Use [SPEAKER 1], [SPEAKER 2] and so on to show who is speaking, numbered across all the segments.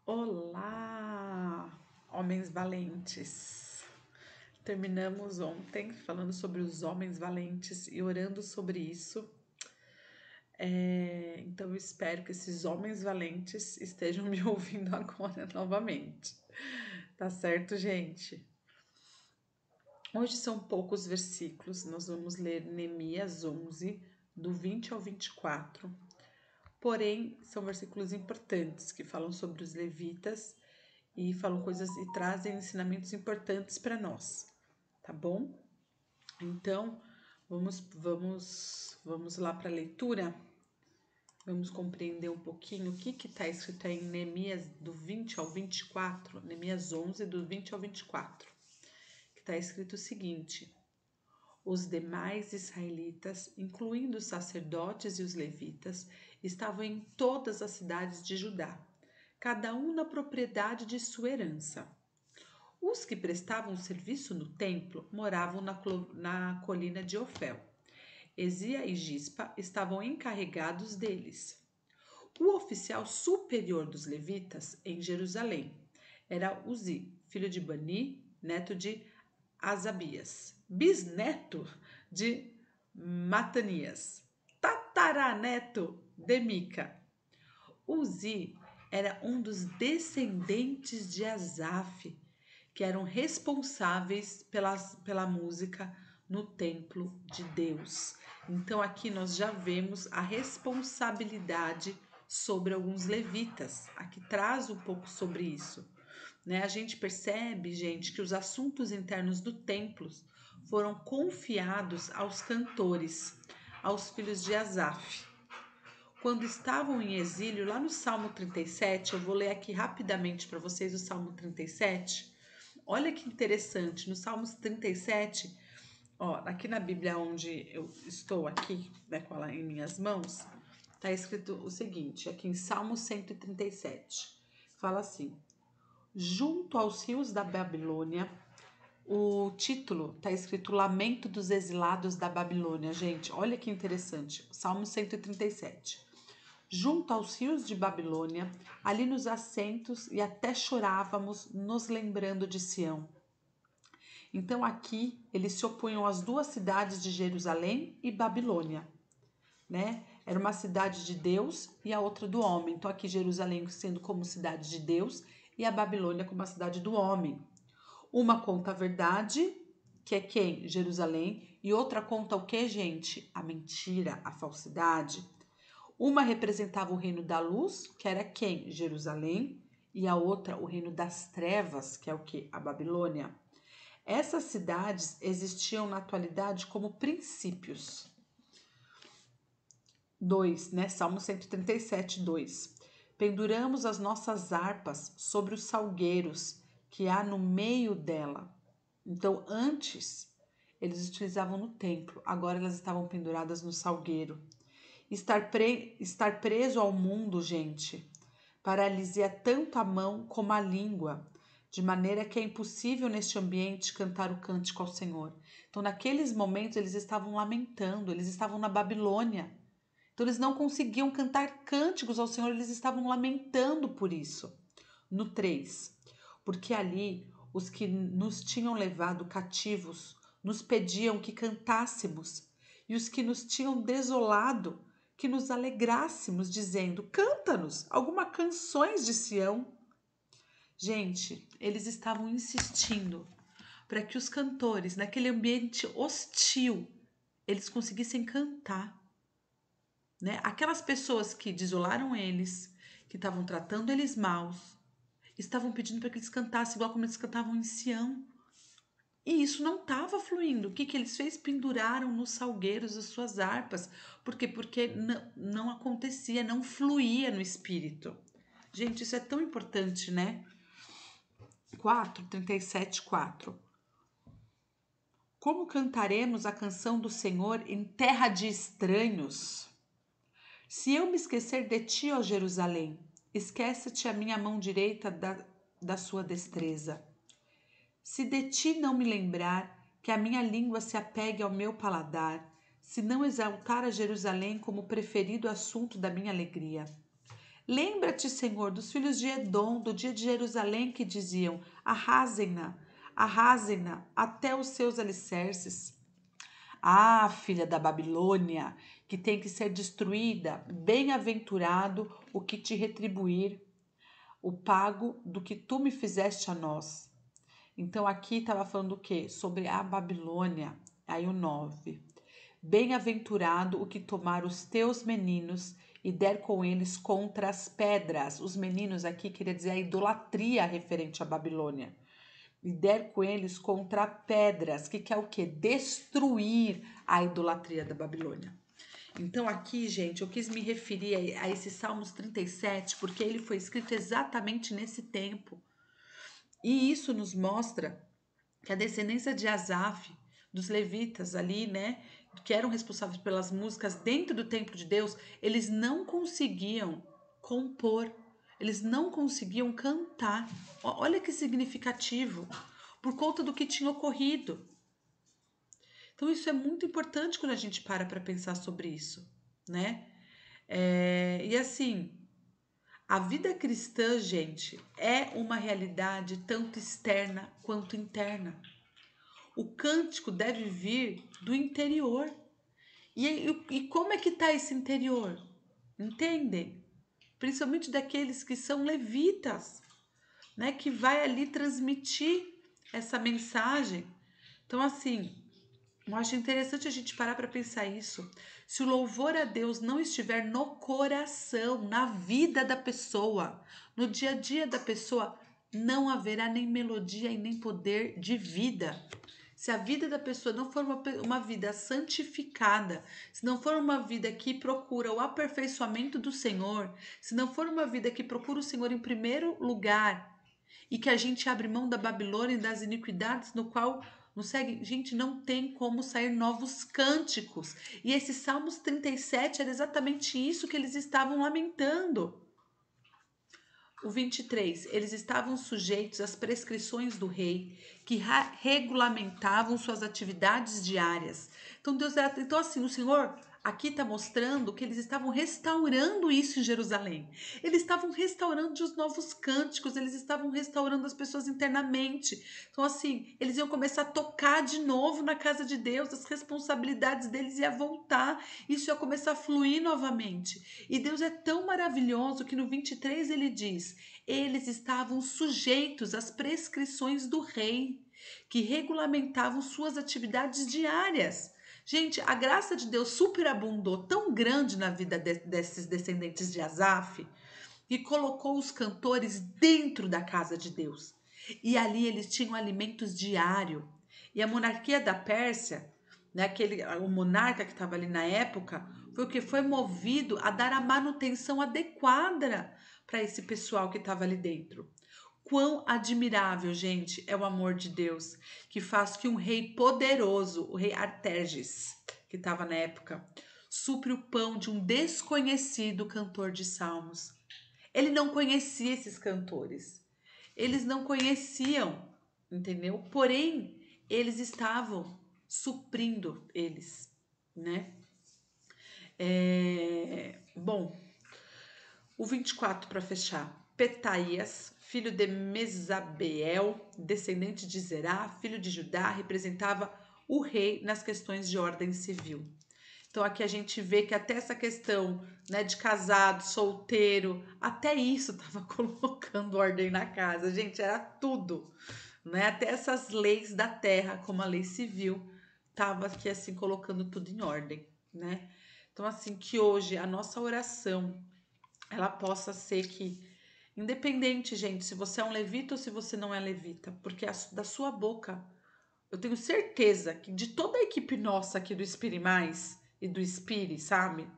[SPEAKER 1] Olá, homens valentes! Terminamos ontem falando sobre os homens valentes e orando sobre isso. Então eu espero que esses homens valentes estejam me ouvindo agora novamente. Tá certo, gente? Hoje são poucos versículos, nós vamos ler Neemias 11, do 20 ao 24. Porém, são versículos importantes que falam sobre os levitas e falam coisas e trazem ensinamentos importantes para nós, tá bom? Então, vamos lá para a leitura. Vamos compreender um pouquinho o que está escrito aí em Neemias do 20 ao 24, Neemias 11 do 20 ao 24, que está escrito o seguinte: os demais israelitas, incluindo os sacerdotes e os levitas, estavam em todas as cidades de Judá, cada um na propriedade de sua herança. Os que prestavam serviço no templo moravam na colina de Ofel. Ezia e Gispa estavam encarregados deles. O oficial superior dos levitas em Jerusalém era Uzi, filho de Bani, neto de Asabias, bisneto de Matanias, tataraneto de Mica. Uzi era um dos descendentes de Asaf, que eram responsáveis pela música no templo de Deus. Então aqui nós já vemos a responsabilidade sobre alguns levitas. Aqui traz um pouco sobre isso. A gente percebe, gente, que os assuntos internos do templo foram confiados aos cantores, aos filhos de Asaf. Quando estavam em exílio, lá no Salmo 37, eu vou ler aqui rapidamente para vocês o Salmo 37. Olha que interessante, no Salmos 37, aqui na Bíblia onde eu estou aqui, né, com ela em minhas mãos, está escrito o seguinte, aqui em Salmo 137, fala assim: junto aos rios da Babilônia, o título está escrito Lamento dos Exilados da Babilônia, gente, olha que interessante, Salmo 137. Junto aos rios de Babilônia, ali nos assentos e até chorávamos, nos lembrando de Sião. Então aqui eles se opunham às duas cidades de Jerusalém e Babilônia, né? Era uma cidade de Deus e a outra do homem. Então aqui Jerusalém sendo como cidade de Deus e a Babilônia como a cidade do homem. Uma conta a verdade, que é quem? Jerusalém, e outra conta o que, gente? A mentira, a falsidade. Uma representava o reino da luz, que era quem? Jerusalém, e a outra o reino das trevas, que é o que? A Babilônia. Essas cidades existiam na atualidade como princípios. 2, né? Salmo 137, 2. Penduramos as nossas harpas sobre os salgueiros que há no meio dela. Então, antes, eles utilizavam no templo, agora elas estavam penduradas no salgueiro. Estar preso ao mundo, gente, paralisia tanto a mão como a língua, de maneira que é impossível neste ambiente cantar o cântico ao Senhor. Então, naqueles momentos, eles estavam lamentando, eles estavam na Babilônia. Então, eles não conseguiam cantar cânticos ao Senhor, eles estavam lamentando por isso. No 3, porque ali os que nos tinham levado cativos nos pediam que cantássemos, e os que nos tinham desolado, que nos alegrássemos, dizendo: canta-nos algumas canções de Sião. Gente, eles estavam insistindo para que os cantores, naquele ambiente hostil, eles conseguissem cantar, né? Aquelas pessoas que desolaram eles, que estavam tratando eles maus, estavam pedindo para que eles cantassem igual como eles cantavam em Sião. E isso não estava fluindo. O que eles fez? Penduraram nos salgueiros as suas harpas. Por quê? Porque não acontecia, não fluía no espírito. Gente, isso é tão importante, né? 37, 4. Como cantaremos a canção do Senhor em terra de estranhos? Se eu me esquecer de ti, ó Jerusalém, esquece-te a minha mão direita da sua destreza. Se de ti não me lembrar, que a minha língua se apegue ao meu paladar, se não exaltar a Jerusalém como preferido assunto da minha alegria. Lembra-te, Senhor, dos filhos de Edom, do dia de Jerusalém, que diziam: arrasem-na, arrasem-na até os seus alicerces. Ah, filha da Babilônia, que tem que ser destruída, bem-aventurado o que te retribuir o pago do que tu me fizeste a nós. Então aqui estava falando o quê? Sobre a Babilônia. Aí o 9. Bem-aventurado o que tomar os teus meninos e der com eles contra as pedras. Os meninos aqui queria dizer a idolatria referente à Babilônia. E der com eles contra pedras, que é o quê? Destruir a idolatria da Babilônia. Então aqui, gente, eu quis me referir a esse Salmos 37, porque ele foi escrito exatamente nesse tempo. E isso nos mostra que a descendência de Asaf, dos levitas ali, né, que eram responsáveis pelas músicas dentro do templo de Deus, eles não conseguiam compor, eles não conseguiam cantar. Olha que significativo, por conta do que tinha ocorrido. Então isso é muito importante quando a gente para pensar sobre isso, né? E assim, a vida cristã, gente, é uma realidade tanto externa quanto interna. O cântico deve vir do interior. E como é que está esse interior? Entendem? Principalmente daqueles que são levitas, né? Que vai ali transmitir essa mensagem. Então, assim, eu acho interessante a gente parar para pensar isso. Se o louvor a Deus não estiver no coração, na vida da pessoa, no dia a dia da pessoa, não haverá nem melodia e nem poder de vida. Se a vida da pessoa não for uma vida santificada, se não for uma vida que procura o aperfeiçoamento do Senhor, se não for uma vida que procura o Senhor em primeiro lugar e que a gente abre mão da Babilônia e das iniquidades no qual nos segue, gente, não tem como sair novos cânticos. E esse Salmos 37 era exatamente isso que eles estavam lamentando. O 23, eles estavam sujeitos às prescrições do rei, que regulamentavam suas atividades diárias. Então assim, o Senhor aqui está mostrando que eles estavam restaurando isso em Jerusalém. Eles estavam restaurando os novos cânticos, eles estavam restaurando as pessoas internamente. Então, assim, eles iam começar a tocar de novo na casa de Deus, as responsabilidades deles iam voltar, isso ia começar a fluir novamente. E Deus é tão maravilhoso que no 23 ele diz: eles estavam sujeitos às prescrições do rei, que regulamentavam suas atividades diárias. Gente, a graça de Deus superabundou tão grande na vida desses descendentes de Asaf, que colocou os cantores dentro da casa de Deus. E ali eles tinham alimentos diário. E a monarquia da Pérsia, né, o monarca que estava ali na época, foi o que foi movido a dar a manutenção adequada para esse pessoal que estava ali dentro. Quão admirável, gente, é o amor de Deus, que faz que um rei poderoso, o rei Artaxerxes, que estava na época, supre o pão de um desconhecido cantor de salmos. Ele não conhecia esses cantores. Eles não conheciam, entendeu? Porém, eles estavam suprindo eles, né? Bom, o 24 para fechar. Petaías, filho de Mesabeel, descendente de Zerá, filho de Judá, representava o rei nas questões de ordem civil. Então aqui a gente vê que até essa questão, né, de casado, solteiro, até isso estava colocando ordem na casa. Gente, era tudo, né? Até essas leis da terra, como a lei civil, estava aqui assim colocando tudo em ordem, né? Então assim que hoje a nossa oração ela possa ser que, independente, gente, se você é um levita ou se você não é levita, porque da sua boca, eu tenho certeza que de toda a equipe nossa aqui do Inspire Mais e do Inspire, sabe?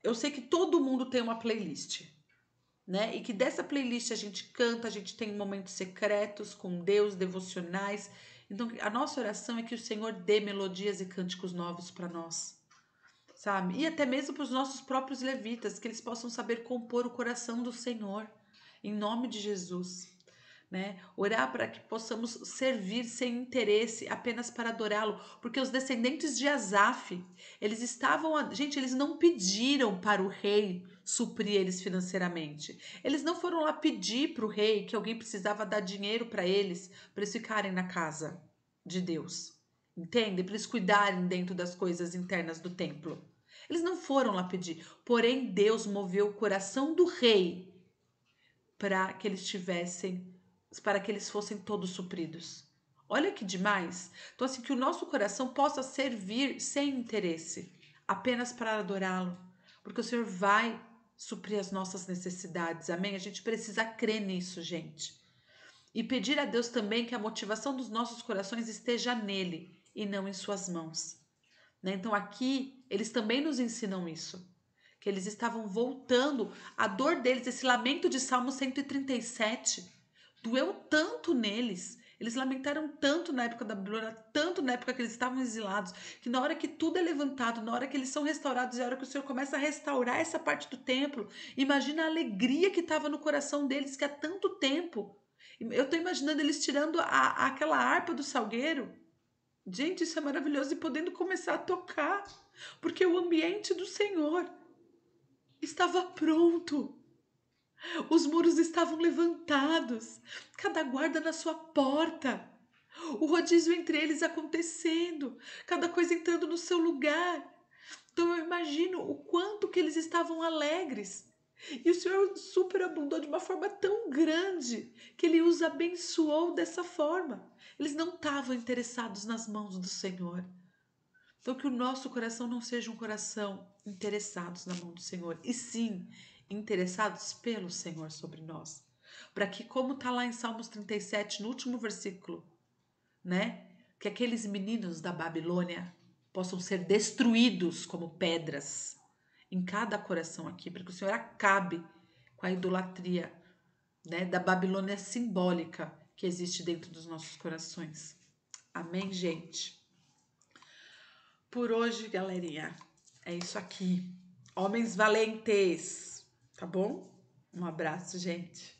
[SPEAKER 1] Eu sei que todo mundo tem uma playlist, né? E que dessa playlist a gente canta, a gente tem momentos secretos com Deus, devocionais. Então, a nossa oração é que o Senhor dê melodias e cânticos novos para nós, sabe? E até mesmo para os nossos próprios levitas, que eles possam saber compor o coração do Senhor, em nome de Jesus. né? Orar para que possamos servir sem interesse, apenas para adorá-lo, porque os descendentes de Asaf, eles estavam, gente, eles não pediram para o rei suprir eles financeiramente. Eles não foram lá pedir para o rei que alguém precisava dar dinheiro para eles ficarem na casa de Deus. Entende? Para eles cuidarem dentro das coisas internas do templo. Eles não foram lá pedir, porém Deus moveu o coração do rei para que eles tivessem, para que eles fossem todos supridos. Olha que demais. Então, assim, que o nosso coração possa servir sem interesse, apenas para adorá-lo, porque o Senhor vai suprir as nossas necessidades. Amém? A gente precisa crer nisso, gente. E pedir a Deus também que a motivação dos nossos corações esteja nele e não em suas mãos. Né? Então, aqui, eles também nos ensinam isso, que eles estavam voltando, a dor deles, esse lamento de Salmo 137, doeu tanto neles, eles lamentaram tanto na época da Babilônia, tanto na época que eles estavam exilados, que na hora que tudo é levantado, na hora que eles são restaurados, e a hora que o Senhor começa a restaurar essa parte do templo, imagina a alegria que estava no coração deles, que há tanto tempo, eu estou imaginando eles tirando aquela harpa do salgueiro. Gente, isso é maravilhoso, e podendo começar a tocar, porque o ambiente do Senhor estava pronto. Os muros estavam levantados, cada guarda na sua porta. O rodízio entre eles acontecendo, cada coisa entrando no seu lugar. Então eu imagino o quanto que eles estavam alegres. E o Senhor superabundou de uma forma tão grande que Ele os abençoou dessa forma. Eles não estavam interessados nas mãos do Senhor. Então, que o nosso coração não seja um coração interessados na mão do Senhor, e sim interessados pelo Senhor sobre nós. Para que, como está lá em Salmos 37, no último versículo, né? Que aqueles meninos da Babilônia possam ser destruídos como pedras em cada coração aqui, para que o Senhor acabe com a idolatria, né, da Babilônia simbólica que existe dentro dos nossos corações. Amém, gente? Por hoje, galerinha, é isso aqui. Homens valentes, tá bom? Um abraço, gente.